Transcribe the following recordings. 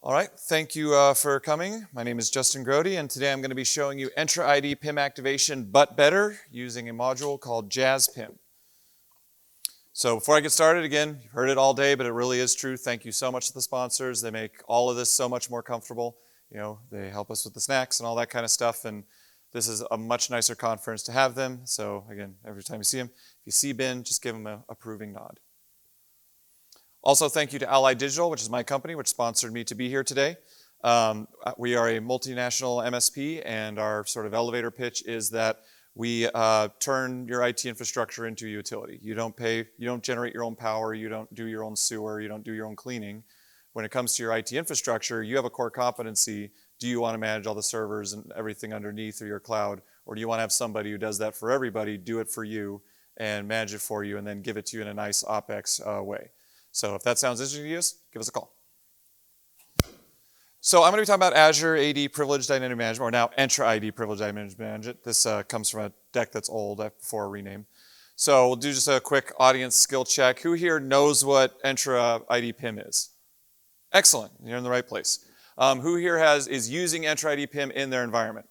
All right, thank you for coming. My name is Justin Grote, and today I'm going to be showing you Entra ID PIM activation, but better, using a module called JAz.PIM. So before I get started, again, you've heard it all day, but it really is true. Thank you so much to the sponsors. They make all of this so much more comfortable. You know, they help us with the snacks and all that kind of stuff, and this is a much nicer conference to have them. So again, every time you see them, if you see Ben, just give them an approving nod. Also, thank you to Allied Digital, which is my company, which sponsored me to be here today. We are a multinational MSP, and our sort of elevator pitch is that we turn your IT infrastructure into a utility. You don't generate your own power, you don't do your own sewer, you don't do your own cleaning. When it comes to your IT infrastructure, you have a core competency. Do you want to manage all the servers and everything underneath or your cloud, or do you want to have somebody who does that for everybody, do it for you, and manage it for you, and then give it to you in a nice OpEx way? So if that sounds interesting to you, give us a call. So I'm going to be talking about Azure AD Privileged Identity Management, or now Entra ID Privileged Identity Management. This comes from a deck that's old before a rename. So we'll do just a quick audience skill check. Who here knows what Entra ID PIM is? Excellent, you're in the right place. Who here is using Entra ID PIM in their environment?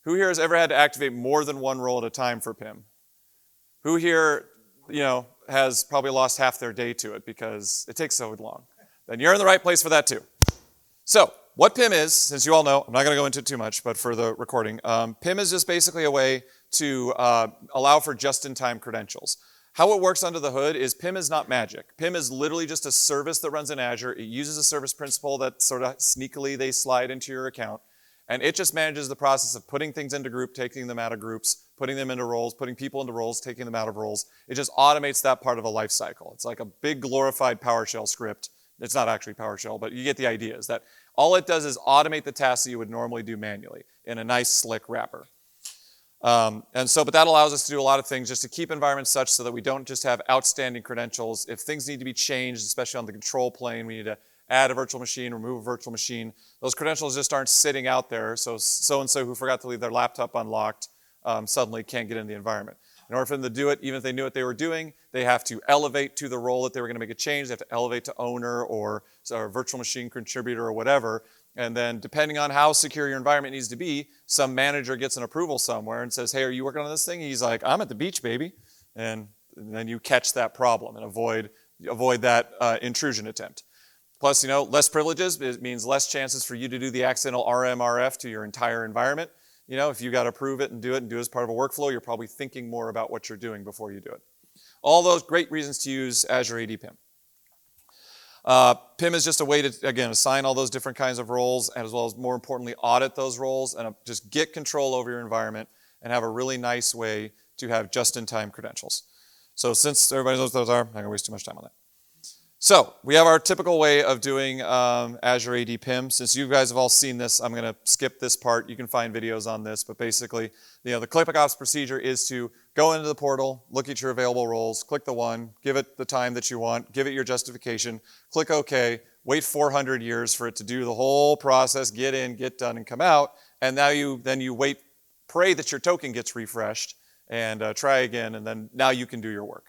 Who here has ever had to activate more than one role at a time for PIM? Who here, has probably lost half their day to it because it takes so long? Then you're in the right place for that too. So what PIM is, since you all know, I'm not going to go into it too much, but for the recording, PIM is just basically a way to allow for just-in-time credentials. How it works under the hood is PIM is not magic. PIM is literally just a service that runs in Azure. It uses a service principal that sort of sneakily they slide into your account. And it just manages the process of putting things into group, taking them out of groups, putting them into roles, putting people into roles, taking them out of roles. It just automates that part of a life cycle. It's like a big glorified PowerShell script. It's not actually PowerShell, but you get the idea, is that all it does is automate the tasks that you would normally do manually in a nice, slick wrapper. But that allows us to do a lot of things just to keep environments such so that we don't just have outstanding credentials. If things need to be changed, especially on the control plane, we need to add a virtual machine, remove a virtual machine. Those credentials just aren't sitting out there, so so-and-so who forgot to leave their laptop unlocked suddenly can't get in the environment. In order for them to do it, even if they knew what they were doing, they have to elevate to the role that they were going to make a change. They have to elevate to owner or virtual machine contributor or whatever. And then depending on how secure your environment needs to be, some manager gets an approval somewhere and says, hey, are you working on this thing? He's like, I'm at the beach, baby. And then you catch that problem and avoid that intrusion attempt. Plus, less privileges, it means less chances for you to do the accidental RMRF to your entire environment. If you got to prove it and do it as part of a workflow, you're probably thinking more about what you're doing before you do it. All those great reasons to use Azure AD PIM. PIM is just a way to, again, assign all those different kinds of roles, as well as, more importantly, audit those roles and just get control over your environment and have a really nice way to have just-in-time credentials. So since everybody knows what those are, I'm not going to waste too much time on that. So we have our typical way of doing Azure AD PIM. Since you guys have all seen this, I'm going to skip this part. You can find videos on this, but basically, the ClickOps procedure is to go into the portal, look at your available roles, click the one, give it the time that you want, give it your justification, click OK, wait 400 years for it to do the whole process, get in, get done, and come out, and now then you wait, pray that your token gets refreshed, and try again, and then now you can do your work.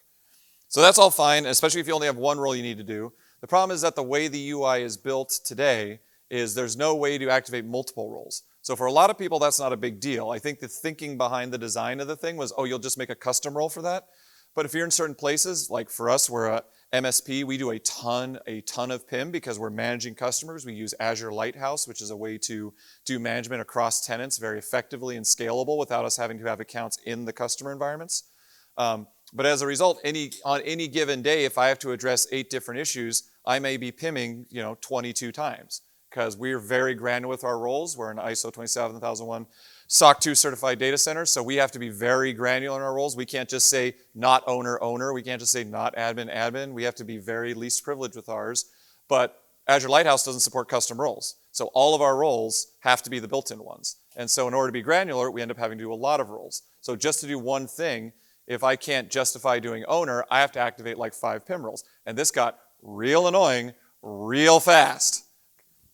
So that's all fine, especially if you only have one role you need to do. The problem is that the way the UI is built today is there's no way to activate multiple roles. So for a lot of people, that's not a big deal. I think the thinking behind the design of the thing was, oh, you'll just make a custom role for that. But if you're in certain places, like for us, we're a MSP, we do a ton of PIM because we're managing customers. We use Azure Lighthouse, which is a way to do management across tenants very effectively and scalable without us having to have accounts in the customer environments. But as a result, on any given day, if I have to address 8 different issues, I may be PIMing 22 times because we're very granular with our roles. We're an ISO 27001 SOC 2 certified data center, so we have to be very granular in our roles. We can't just say not owner, owner. We can't just say not admin, admin. We have to be very least privileged with ours. But Azure Lighthouse doesn't support custom roles. So all of our roles have to be the built-in ones. And so in order to be granular, we end up having to do a lot of roles. So just to do one thing, if I can't justify doing owner, I have to activate like 5 PIM roles. And this got real annoying real fast.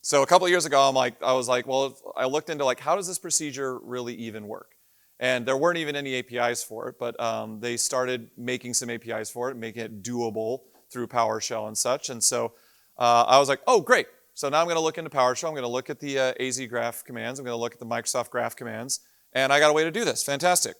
So a couple of years ago, I was like, well, I looked into how does this procedure really even work? And there weren't even any APIs for it, but they started making some APIs for it, making it doable through PowerShell and such. And so I was like, oh, great. So now I'm going to look into PowerShell. I'm going to look at the AZ graph commands. I'm going to look at the Microsoft graph commands. And I got a way to do this. Fantastic.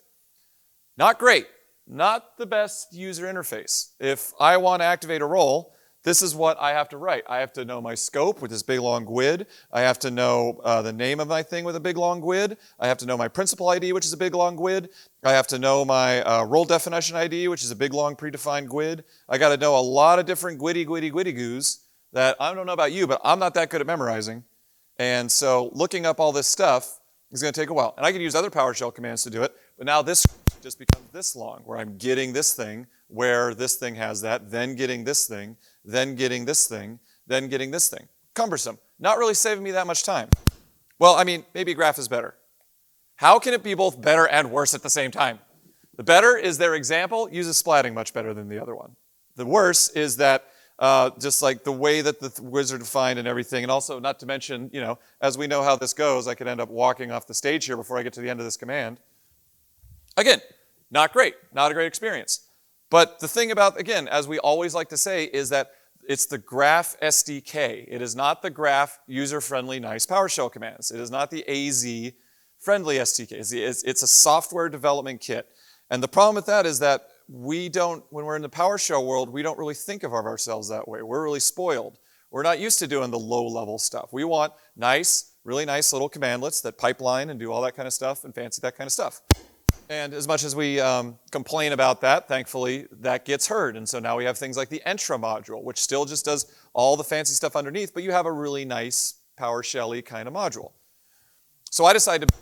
Not great. Not the best user interface. If I want to activate a role, this is what I have to write. I have to know my scope with this big long GUID. I have to know the name of my thing with a big long GUID. I have to know my principal ID, which is a big long GUID. I have to know my role definition ID, which is a big long predefined GUID. I got to know a lot of different GUIDy goos that I don't know about you, but I'm not that good at memorizing. And so looking up all this stuff is going to take a while. And I could use other PowerShell commands to do it, but now this just becomes this long, where I'm getting this thing, where this thing has that, then getting this thing, then getting this thing, then getting this thing. Cumbersome. Not really saving me that much time. Well, I mean, maybe graph is better. How can it be both better and worse at the same time? The better is their example uses splatting much better than the other one. The worse is that just like the way that the wizard defined and everything, and also not to mention, you know, as we know how this goes, I could end up walking off the stage here before I get to the end of this command. Again, not great, not a great experience. But the thing about, again, as we always like to say, is that it's the graph SDK. It is not the graph user-friendly nice PowerShell commands. It is not the AZ friendly SDK. It's a software development kit. And the problem with that is that we don't, when we're in the PowerShell world, we don't really think of ourselves that way. We're really spoiled. We're not used to doing the low-level stuff. We want nice, really nice little commandlets that pipeline and do all that kind of stuff and fancy that kind of stuff. And as much as we complain about that, thankfully, that gets heard. And so now we have things like the Entra module, which still just does all the fancy stuff underneath, but you have a really nice PowerShell-y kind of module. So I decided to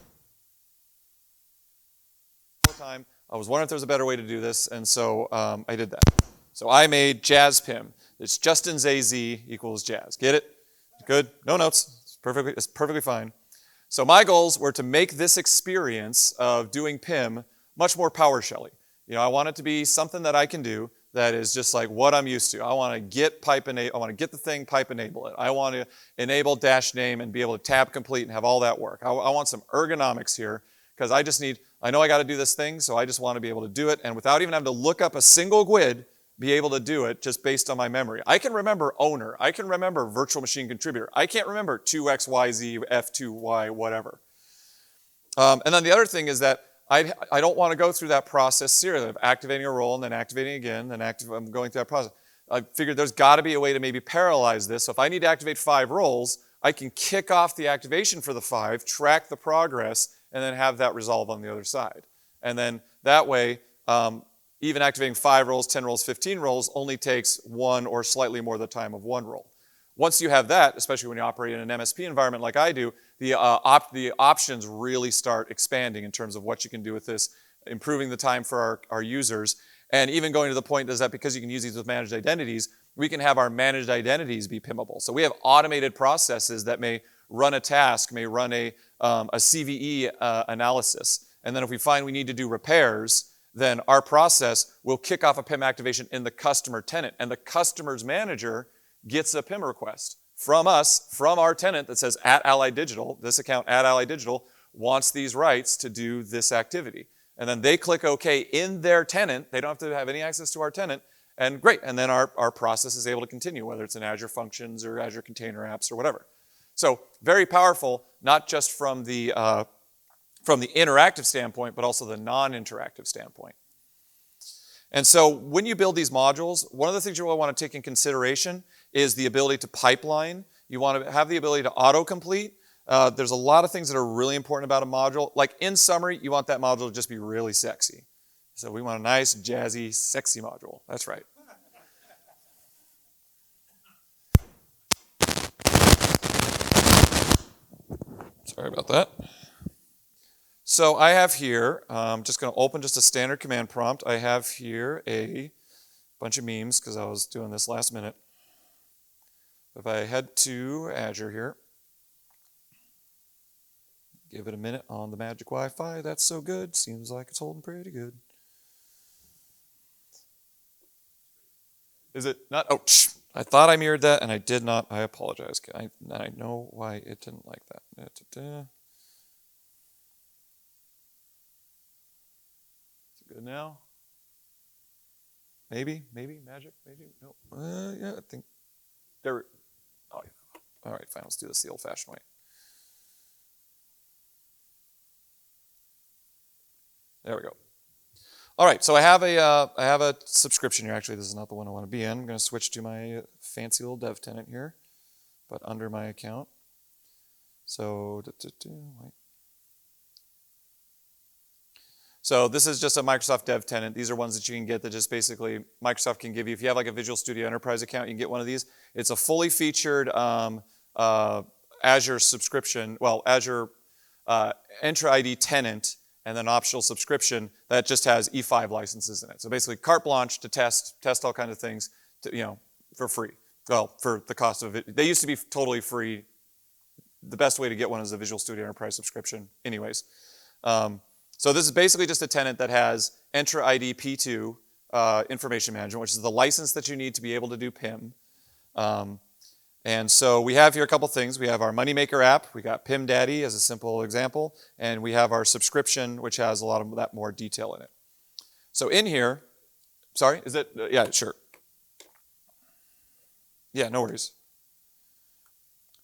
all the time. I was wondering if there was a better way to do this, and so I did that. So I made JAZ.PIM. It's Justin's AZ equals Jazz. Get it? Good? No notes. It's perfectly fine. So my goals were to make this experience of doing PIM much more PowerShell-y. You know, I want it to be something that I can do that is just like what I'm used to. I want to get I want to get the thing, pipe enable it. I want to enable dash name and be able to tab complete and have all that work. I want some ergonomics here because I know I got to do this thing, so I just want to be able to do it, and without even having to look up a single GUID, be able to do it just based on my memory. I can remember owner. I can remember virtual machine contributor. I can't remember 2xyz f2y whatever. And then the other thing is that I don't want to go through that process serially of activating a role and then activating again, then I'm going through that process. I figured there's got to be a way to maybe parallelize this. So if I need to activate 5 roles, I can kick off the activation for the 5, track the progress, and then have that resolve on the other side. And then that way, even activating 5 roles, 10 roles, 15 roles only takes 1 or slightly more the time of 1 role. Once you have that, especially when you operate in an MSP environment like I do, the options really start expanding in terms of what you can do with this, improving the time for our users, and even going to the point is that because you can use these with managed identities, we can have our managed identities be PIMable. So we have automated processes that may run a task, may run a CVE analysis, and then if we find we need to do repairs, then our process will kick off a PIM activation in the customer tenant, and the customer's manager gets a PIM request from us, from our tenant that says at Allied Digital, this account at Allied Digital wants these rights to do this activity. And then they click OK in their tenant. They don't have to have any access to our tenant, and great. And then our process is able to continue, whether it's in Azure Functions or Azure Container Apps or whatever. So very powerful, not just from the interactive standpoint, but also the non-interactive standpoint. And so when you build these modules, one of the things you will want to take in consideration is the ability to pipeline. You want to have the ability to autocomplete. There's a lot of things that are really important about a module. Like in summary, you want that module to just be really sexy. So we want a nice, jazzy, sexy module. That's right. Sorry about that. So I have here, I'm just going to open just a standard command prompt. I have here a bunch of memes because I was doing this last minute. If I head to Azure here, give it a minute on the magic Wi-Fi. That's so good. Seems like it's holding pretty good. Is it not? Oh, I thought I mirrored that and I did not. I apologize. I know why it didn't like that. Is it good now? Maybe, magic, maybe, no. Yeah, I think there. Oh, yeah. All right, fine, let's do this the old-fashioned way. There we go. All right, so I have a subscription here. Actually, this is not the one I want to be in. I'm going to switch to my fancy little dev tenant here, but under my account. So, wait. So this is just a Microsoft dev tenant. These are ones that you can get that just basically Microsoft can give you. If you have like a Visual Studio Enterprise account, you can get one of these. It's a fully featured Azure subscription, well, Azure Entra ID tenant, and then optional subscription that just has E5 licenses in it. So basically carte blanche to test all kinds of things, for free. Well, for the cost of it. They used to be totally free. The best way to get one is a Visual Studio Enterprise subscription anyways. So this is basically just a tenant that has Entra ID P2 information management, which is the license that you need to be able to do PIM. And so we have here a couple things. We have our Moneymaker app. We got PIM Daddy as a simple example. And we have our subscription, which has a lot of that more detail in it. So in here, sorry, is it? Yeah, sure. Yeah, no worries.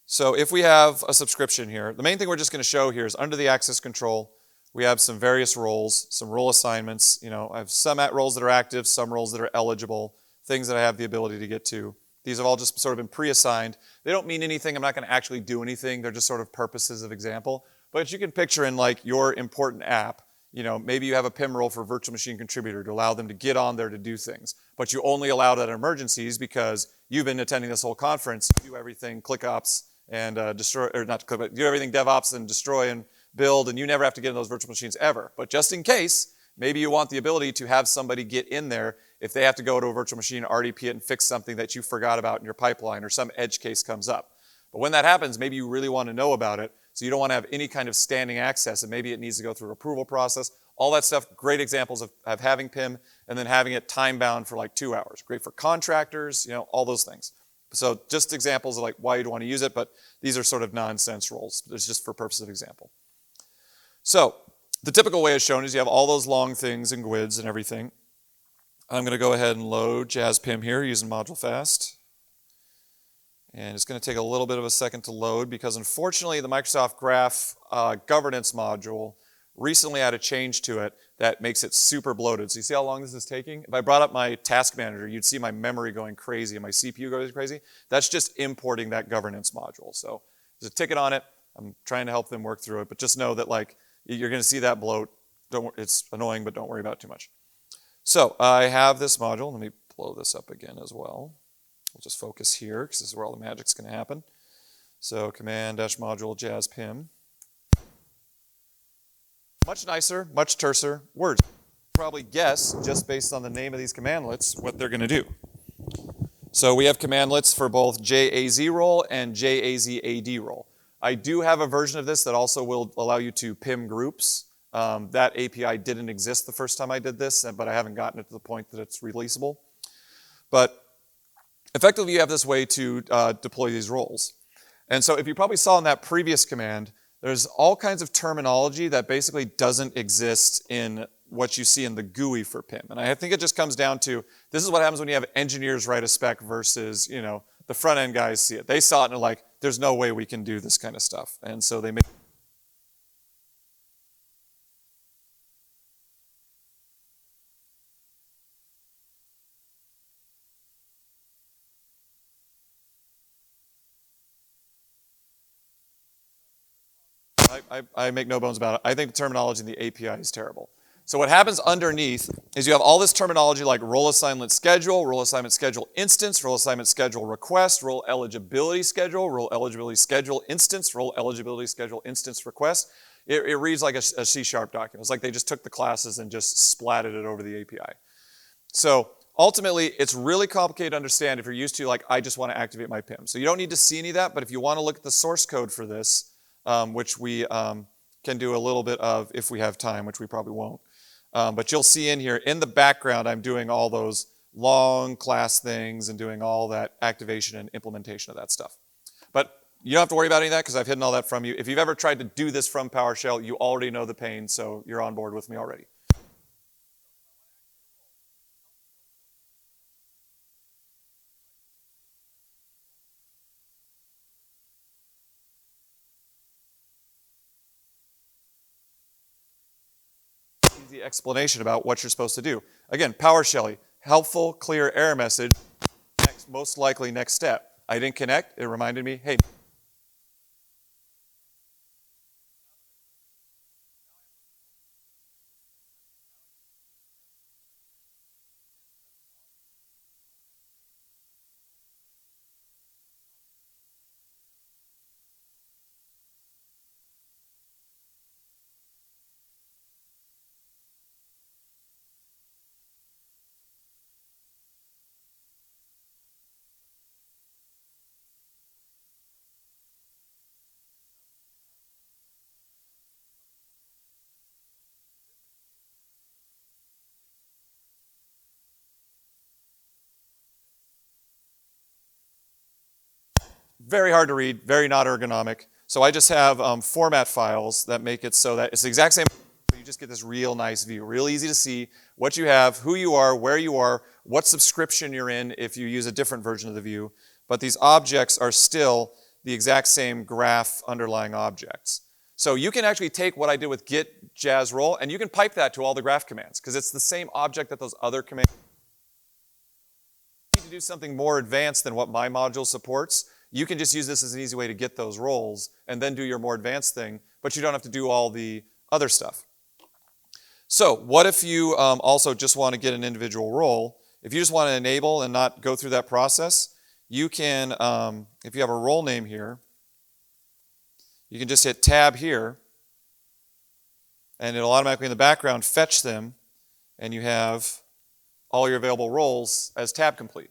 So if we have a subscription here, the main thing we're just going to show here is under the access control, we have some various roles, some role assignments. I have some roles that are active, some roles that are eligible, things that I have the ability to get to. These have all just sort of been pre-assigned. They don't mean anything. I'm not going to actually do anything. They're just sort of purposes of example. But you can picture in like your important app, maybe you have a PIM role for virtual machine contributor to allow them to get on there to do things. But you only allow that in emergencies because you've been attending this whole conference. You do everything ClickOps and destroy, or not ClickOps, do everything DevOps and destroy and build, and you never have to get in those virtual machines ever. But just in case, maybe you want the ability to have somebody get in there if they have to go to a virtual machine, RDP it, and fix something that you forgot about in your pipeline or some edge case comes up. But when that happens, maybe you really want to know about it, so you don't want to have any kind of standing access, and maybe it needs to go through an approval process. All that stuff, great examples of having PIM and then having it time-bound for like 2 hours. Great for contractors, all those things. So just examples of like why you'd want to use it, but these are sort of nonsense roles. It's just for purpose of example. So the typical way it's shown is you have all those long things and GUIDs and everything. I'm going to go ahead and load JAZ.PIM here using module fast. And it's going to take a little bit of a second to load because unfortunately the Microsoft Graph governance module recently had a change to it that makes it super bloated. So you see how long this is taking? If I brought up my task manager, you'd see my memory going crazy and my CPU going crazy. That's just importing that governance module. So there's a ticket on it. I'm trying to help them work through it, but just know that like you're going to see that bloat. It's annoying, but don't worry about it too much. So I have this module. Let me blow this up again as well. We'll just focus here because this is where all the magic's going to happen. So command-module JAZ.PIM. Much nicer, much terser words. Probably guess, just based on the name of these commandlets, what they're going to do. So we have commandlets for both JAZ role and JAZ-AD role. I do have a version of this that also will allow you to PIM groups. That API didn't exist the first time I did this, but I haven't gotten it to the point that it's releasable. But effectively, you have this way to deploy these roles. And so if you probably saw in that previous command, there's all kinds of terminology that basically doesn't exist in what you see in the GUI for PIM. And I think it just comes down to, this is what happens when you have engineers write a spec versus, the front end guys see it. They saw it and they're like, there's no way we can do this kind of stuff. And so they make I make no bones about it. I think the terminology in the API is terrible. So what happens underneath is you have all this terminology like role assignment schedule instance, role assignment schedule request, role eligibility schedule instance, role eligibility schedule instance request. It reads like a C# document. It's like they just took the classes and just splatted it over the API. So ultimately, it's really complicated to understand if you're used to like, I just want to activate my PIM. So you don't need to see any of that, but if you want to look at the source code for this, which we can do a little bit of if we have time, which we probably won't. But you'll see in here, in the background, I'm doing all those long class things and doing all that activation and implementation of that stuff. But you don't have to worry about any of that because I've hidden all that from you. If you've ever tried to do this from PowerShell, you already know the pain, so you're on board with me already. easy explanation about what you're supposed to do. Again, PowerShell, helpful, clear error message, most likely next step. I didn't connect, it reminded me, hey. Very hard to read, very not ergonomic. So I just have format files that make it so that it's the exact same, but you just get this real nice view. Real easy to see what you have, who you are, where you are, what subscription you're in if you use a different version of the view. But these objects are still the exact same graph underlying objects. So you can actually take what I did with git jazz role and you can pipe that to all the graph commands because it's the same object that those other commands. If you need to do something more advanced than what my module supports, you can just use this as an easy way to get those roles and then do your more advanced thing, but you don't have to do all the other stuff. So what if you also just want to get an individual role? If you just want to enable and not go through that process, you can, if you have a role name here, you can just hit tab here and it'll automatically in the background fetch them and you have all your available roles as tab complete.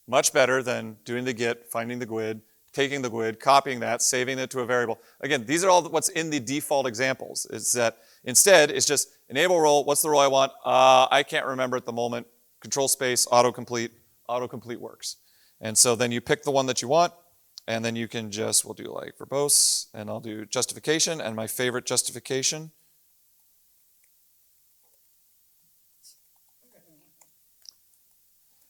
Much better than doing the git, finding the GUID, taking the GUID, copying that, saving it to a variable. Again, these are all what's in the default examples. Is that instead, it's just enable role, what's the role I want? I can't remember at the moment. Control space, autocomplete works. And so then you pick the one that you want, and then you can just, we'll do like verbose, and I'll do justification, and my favorite justification.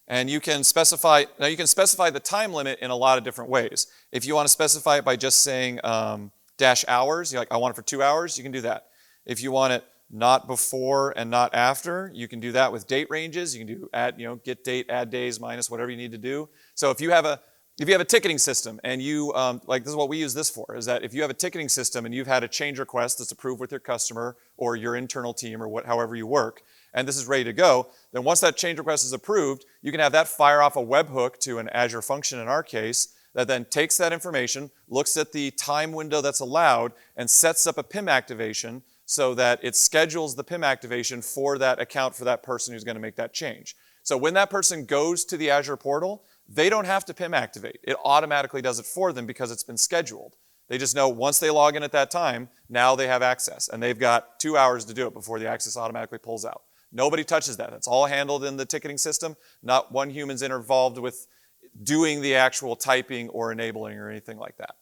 And you can specify, now you can specify the time limit in a lot of different ways. If you want to specify it by just saying dash hours, you're like, I want it for 2 hours, you can do that. If you want it not before and not after, you can do that with date ranges. You can do add, get date, add days, minus, whatever you need to do. So if you have a ticketing system and you, like this is what we use this for, is that if you have a ticketing system and you've had a change request that's approved with your customer or your internal team or however you work, and this is ready to go, then once that change request is approved, you can have that fire off a webhook to an Azure function in our case, that then takes that information, looks at the time window that's allowed, and sets up a PIM activation so that it schedules the PIM activation for that account for that person who's going to make that change. So when that person goes to the Azure portal, they don't have to PIM activate. It automatically does it for them because it's been scheduled. They just know once they log in at that time, now they have access, and they've got 2 hours to do it before the access automatically pulls out. Nobody touches that. It's all handled in the ticketing system. Not one human's involved with doing the actual typing or enabling or anything like that.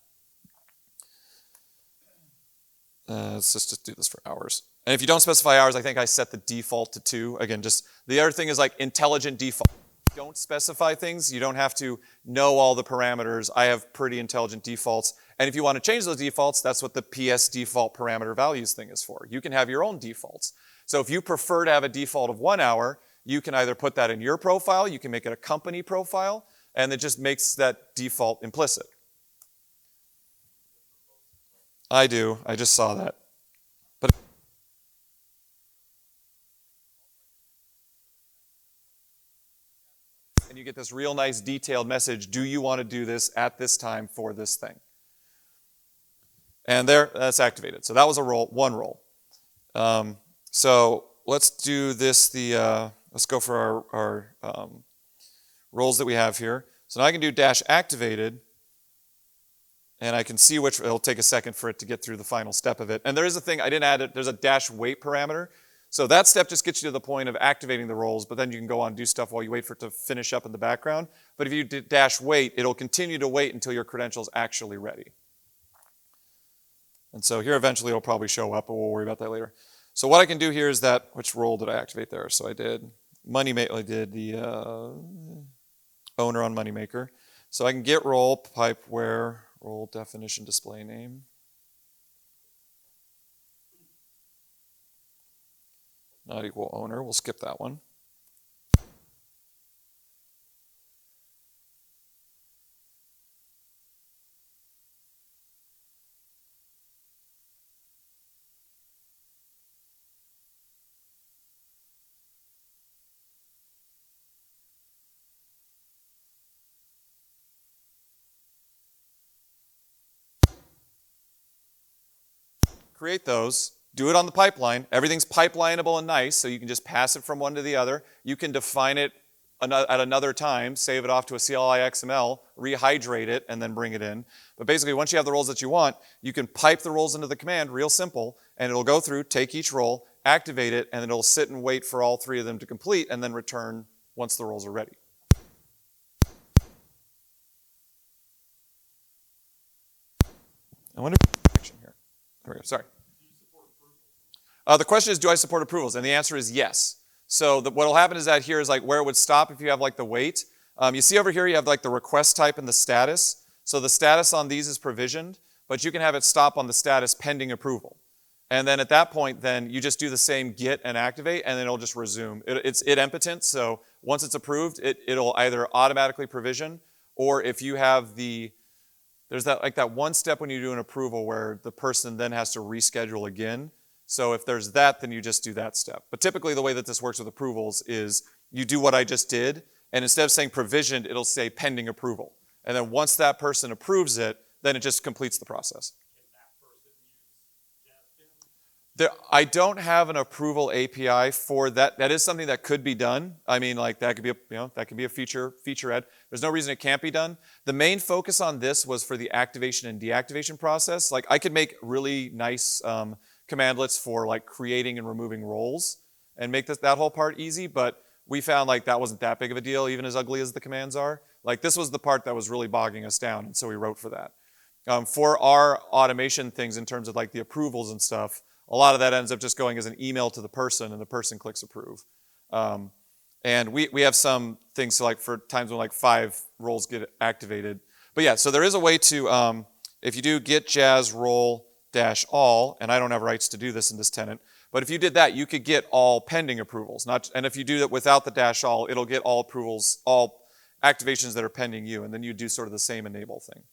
Let's just do this for hours. And if you don't specify hours, I think I set the default to 2. Again, just the other thing is like intelligent default. Don't specify things. You don't have to know all the parameters. I have pretty intelligent defaults. And if you want to change those defaults, that's what the PS default parameter values thing is for. You can have your own defaults. So if you prefer to have a default of 1 hour, you can either put that in your profile, you can make it a company profile, and it just makes that default implicit. I do. I just saw that. But and you get this real nice detailed message, do you want to do this at this time for this thing? And there, that's activated. So that was a role, one role. So let's do this, let's go for our roles that we have here. So now I can do dash activated, and I can see which, it'll take a second for it to get through the final step of it. And there is a thing, I didn't add it, there's a dash wait parameter. So that step just gets you to the point of activating the roles, but then you can go on and do stuff while you wait for it to finish up in the background. But if you dash wait, it'll continue to wait until your credential is actually ready. And so here eventually it'll probably show up, but we'll worry about that later. So what I can do here is that, which role did I activate there? So I did Moneymaker, I did the owner on Moneymaker. So I can get role, pipe where, role definition display name. not equal owner. We'll skip that one. Create those, do it on the pipeline. Everything's pipelinable and nice, so you can just pass it from one to the other. You can define it at another time, save it off to a CLI XML, rehydrate it, and then bring it in. But basically, once you have the roles that you want, you can pipe the roles into the command, real simple, and it'll go through, take each role, activate it, and it'll sit and wait for all three of them to complete, and then return once the roles are ready. I wonder if there's a connection here. There we go, sorry. The question is, do I support approvals? And the answer is yes. So what will happen is that here is like where it would stop if you have like the wait. You see over here you have like the request type and the status. So the status on these is provisioned, but you can have it stop on the status pending approval. And then at that point, then you just do the same get and activate, and then it'll just resume. It's idempotent, so once it's approved, it'll either automatically provision, or if you have there's that one step when you do an approval where the person then has to reschedule again. So if there's that, then you just do that step. But typically the way that this works with approvals is you do what I just did, and instead of saying provisioned, it'll say pending approval. And then once that person approves it, then it just completes the process. Can that person use JAZ.PIM? I don't have an approval API for that. That is something that could be done. I mean, like that could be a feature add. There's no reason it can't be done. The main focus on this was for the activation and deactivation process. Like I could make really nice commandlets for like creating and removing roles and make that whole part easy, but we found like that wasn't that big of a deal, even as ugly as the commands are. Like this was the part that was really bogging us down, and so we wrote for that. For our automation things in terms of like the approvals and stuff, a lot of that ends up just going as an email to the person, and the person clicks approve. And we have some things, so like for times when like 5 roles get activated. But yeah, so there is a way to, if you do get Jazz role -all, and I don't have rights to do this in this tenant, but if you did that, you could get all pending approvals. And if you do that without the -all, it'll get all approvals, all activations that are pending you, and then you do sort of the same enable thing.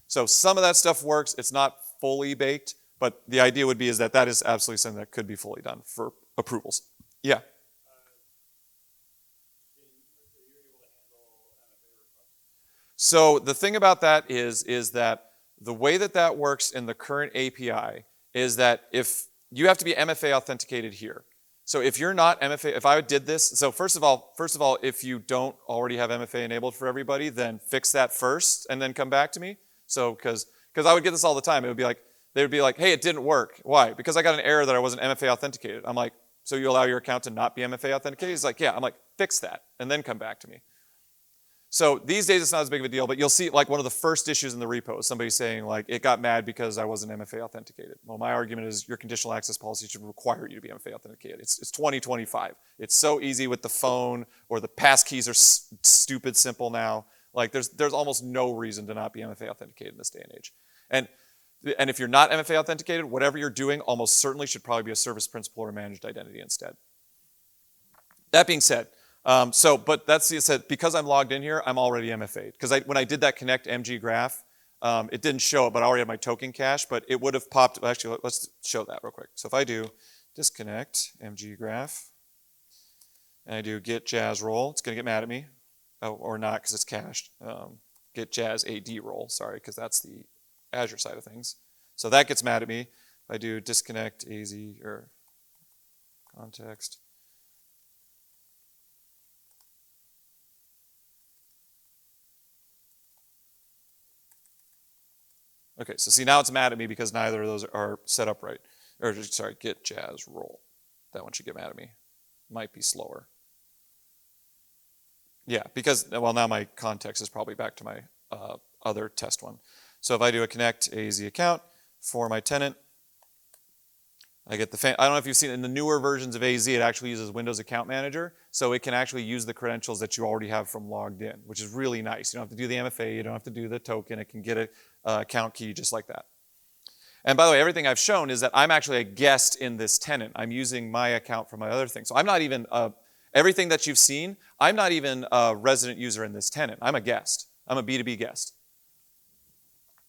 So some of that stuff works. It's not fully baked, but the idea would be is that is absolutely something that could be fully done for approvals. Yeah. Are you able to handle MFA requests? So the thing about that is that the way that works in the current API is that if you have to be MFA authenticated here. So if you're not MFA, if I did this, so first of all, if you don't already have MFA enabled for everybody, then fix that first and then come back to me. So because I would get this all the time. It would be like, they would be like, hey, it didn't work. Why? Because I got an error that I wasn't MFA authenticated. I'm like, so you allow your account to not be MFA authenticated? He's like, yeah. I'm like, fix that and then come back to me. So these days it's not as big of a deal, but you'll see like one of the first issues in the repo is somebody saying like, it got mad because I wasn't MFA authenticated. Well, my argument is your conditional access policy should require you to be MFA authenticated. It's 2025. It's so easy with the phone, or the passkeys are stupid simple now. Like there's almost no reason to not be MFA authenticated in this day and age. And if you're not MFA authenticated, whatever you're doing almost certainly should probably be a service principal or managed identity instead. That being said, but that's said, because I'm logged in here, I'm already MFA'd. Because when I did that connect MG graph, it didn't show it, but I already had my token cache, but it would have popped. Actually, let's show that real quick. So if I do disconnect MG graph, and I do get Jazz role, it's going to get mad at me. Oh, or not, because it's cached. Get Jazz AD role, sorry, because that's the Azure side of things. So that gets mad at me. If I do disconnect AZ or context. Okay, so see now it's mad at me because neither of those are set up right. Or sorry, get Jazz role. That one should get mad at me. Might be slower. Yeah, because, well, now my context is probably back to my other test one. So if I do a connect AZ account for my tenant, I get I don't know if you've seen in the newer versions of AZ, it actually uses Windows Account Manager, so it can actually use the credentials that you already have from logged in, which is really nice. You don't have to do the MFA, you don't have to do the token, it can get an account key just like that. And by the way, everything I've shown is that I'm actually a guest in this tenant. I'm using my account for my other thing. So I'm not even, everything that you've seen, I'm not even a resident user in this tenant. I'm a guest. I'm a B2B guest.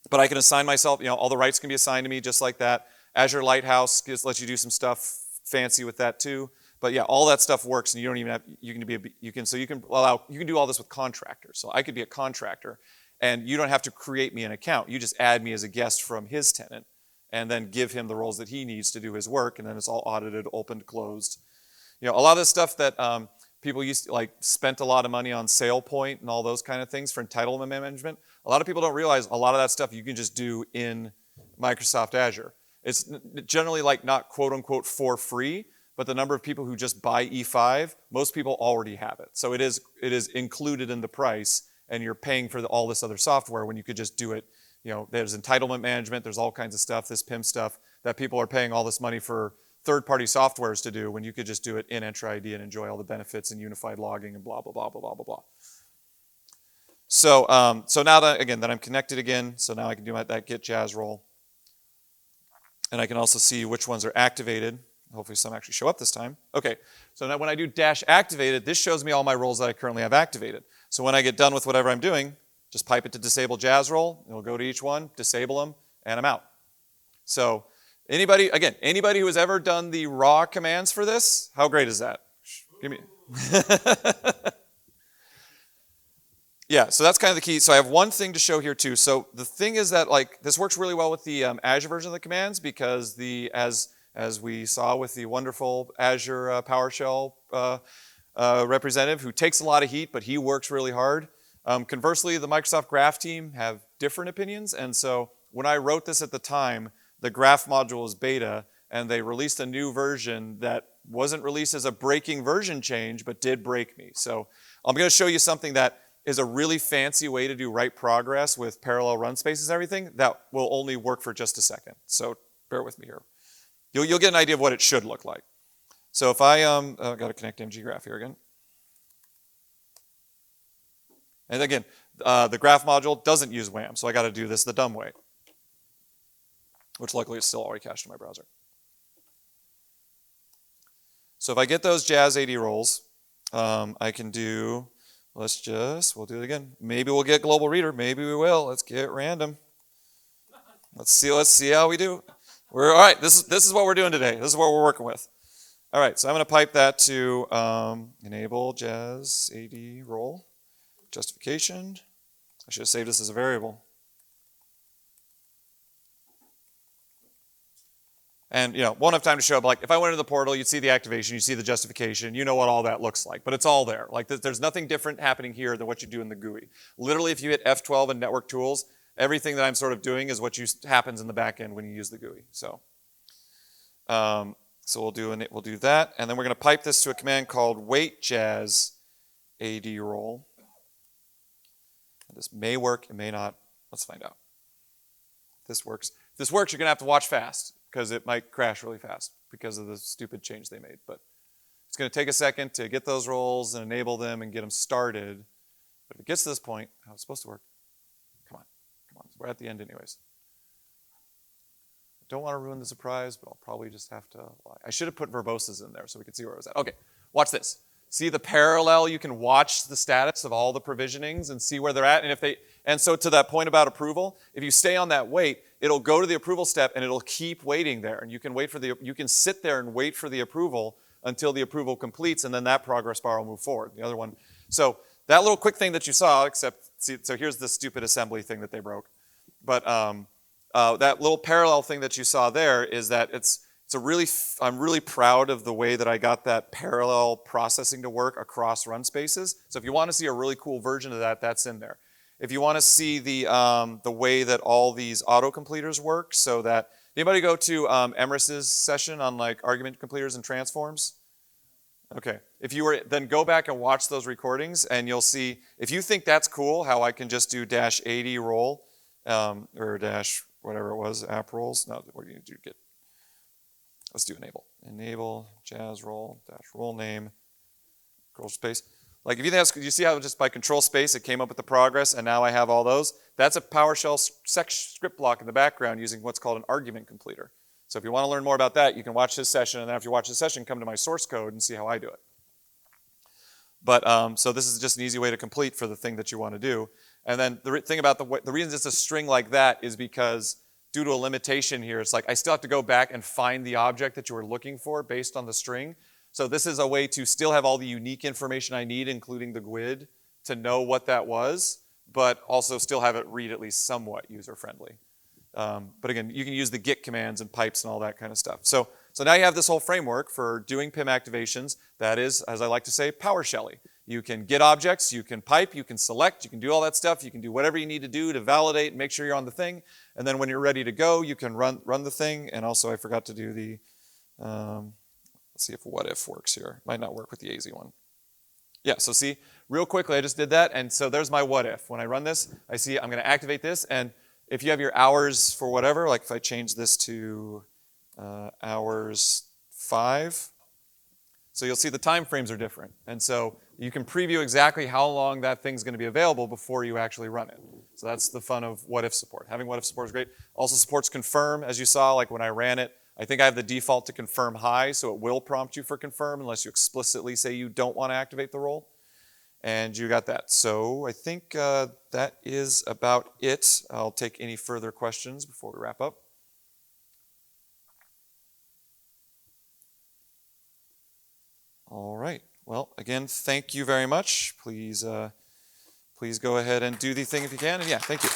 But I can assign myself, all the rights can be assigned to me just like that. Azure Lighthouse just lets you do some stuff fancy with that too. But yeah, all that stuff works, and you don't even have, you can do all this with contractors. So I could be a contractor, and you don't have to create me an account. You just add me as a guest from his tenant, and then give him the roles that he needs to do his work, and then it's all audited, opened, closed. A lot of the stuff that people used to, spent a lot of money on SailPoint and all those kind of things for entitlement management. A lot of people don't realize a lot of that stuff you can just do in Microsoft Azure. It's generally not quote unquote for free, but the number of people who just buy E5, most people already have it. So it is included in the price, and you're paying for all this other software when you could just do it. There's entitlement management, there's all kinds of stuff, this PIM stuff, that people are paying all this money for third-party softwares to do when you could just do it in Entra ID and enjoy all the benefits and unified logging and blah, blah, blah, blah, blah, blah, blah. So, now that I'm connected again, so now I can do that get JAz role. And I can also see which ones are activated. Hopefully some actually show up this time. Okay, so now when I do -activated, this shows me all my roles that I currently have activated. So when I get done with whatever I'm doing, just pipe it to disable JAz role. It'll go to each one, disable them, and I'm out. So anybody who has ever done the raw commands for this, how great is that? Give me. Yeah, so that's kind of the key. So I have one thing to show here too. So the thing is that this works really well with the Azure version of the commands, because as we saw with the wonderful Azure PowerShell representative who takes a lot of heat, but he works really hard. Conversely, the Microsoft Graph team have different opinions, and so when I wrote this at the time, the Graph module was beta, and they released a new version that wasn't released as a breaking version change, but did break me. So I'm going to show you something that is a really fancy way to do write progress with parallel run spaces and everything that will only work for just a second. So bear with me here. You'll get an idea of what it should look like. So if I got to connect mggraph here again. And again, the graph module doesn't use WAM, so I got to do this the dumb way, which luckily is still already cached in my browser. So if I get those JAZ 80 roles, I can do, we'll do it again. Maybe we'll get global reader, maybe we will. Let's get random. Let's see how we do. All right, this is what we're doing today. This is what we're working with. All right, so I'm going to pipe that to enable JAZ 80 role. Justification. I should have saved this as a variable. And won't have time to show up. If I went into the portal, you'd see the activation, you see the justification, you know what all that looks like. But it's all there. There's nothing different happening here than what you do in the GUI. Literally, if you hit F12 in network tools, everything that I'm sort of doing is what happens in the back end when you use the GUI. So we'll do that, and then we're going to pipe this to a command called wait JAZ AD role. And this may work, it may not. Let's find out. If this works, you're going to have to watch fast, because it might crash really fast because of the stupid change they made. But it's going to take a second to get those roles and enable them and get them started. But if it gets to this point, how it's supposed to work, come on. We're at the end anyways. I don't want to ruin the surprise, but I'll probably just have to lie. I should have put verboses in there so we could see where it was at. Okay, watch this. See the parallel? You can watch the status of all the provisionings and see where they're at. And so to that point about approval, if you stay on that wait, it'll go to the approval step and it'll keep waiting there. And you can sit there and wait for the approval until the approval completes, and then that progress bar will move forward. The other one. So that little quick thing that you saw, so here's the stupid assembly thing that they broke. But that little parallel thing that you saw there is that I'm really proud of the way that I got that parallel processing to work across run spaces. So if you want to see a really cool version of that, that's in there. If you want to see the way that all these autocompleters work, so that, anybody go to Emrys's session on argument completers and transforms? Okay, then go back and watch those recordings, and you'll see, if you think that's cool, how I can just do -80 role, or dash whatever it was, app roles. No, what do you do? Let's do enable. Enable JAZ role, dash role name, scroll space. Like if you think you see how just by control space it came up with the progress, and now I have all those. That's a PowerShell script block in the background using what's called an argument completer. So if you want to learn more about that, you can watch this session, and then after you watch this session, come to my source code and see how I do it. But so this is just an easy way to complete for the thing that you want to do. And then the thing about the reason it's a string like that is because due to a limitation here, it's like I still have to go back and find the object that you were looking for based on the string. So this is a way to still have all the unique information I need, including the GUID, to know what that was, but also still have it read at least somewhat user-friendly. But again, you can use the git commands and pipes and all that kind of stuff. So now you have this whole framework for doing PIM activations that is, as I like to say, PowerShelly. You can get objects, you can pipe, you can select, you can do all that stuff, you can do whatever you need to do to validate and make sure you're on the thing, and then when you're ready to go, you can run the thing, and also I forgot to do the, let's see if what if works here. Might not work with the AZ one. Yeah, so see, real quickly I just did that, and so there's my what if. When I run this, I see I'm going to activate this, and if you have your hours for whatever, like if I change this to hours 5, so you'll see the time frames are different. And so you can preview exactly how long that thing's going to be available before you actually run it. So that's the fun of what if support. Having what if support is great. Also supports confirm, as you saw, like when I ran it. I think I have the default to confirm high, so it will prompt you for confirm unless you explicitly say you don't want to activate the role. And you got that. So I think that is about it. I'll take any further questions before we wrap up. All right. Well, again, thank you very much. Please go ahead and do the thing if you can. And yeah, thank you.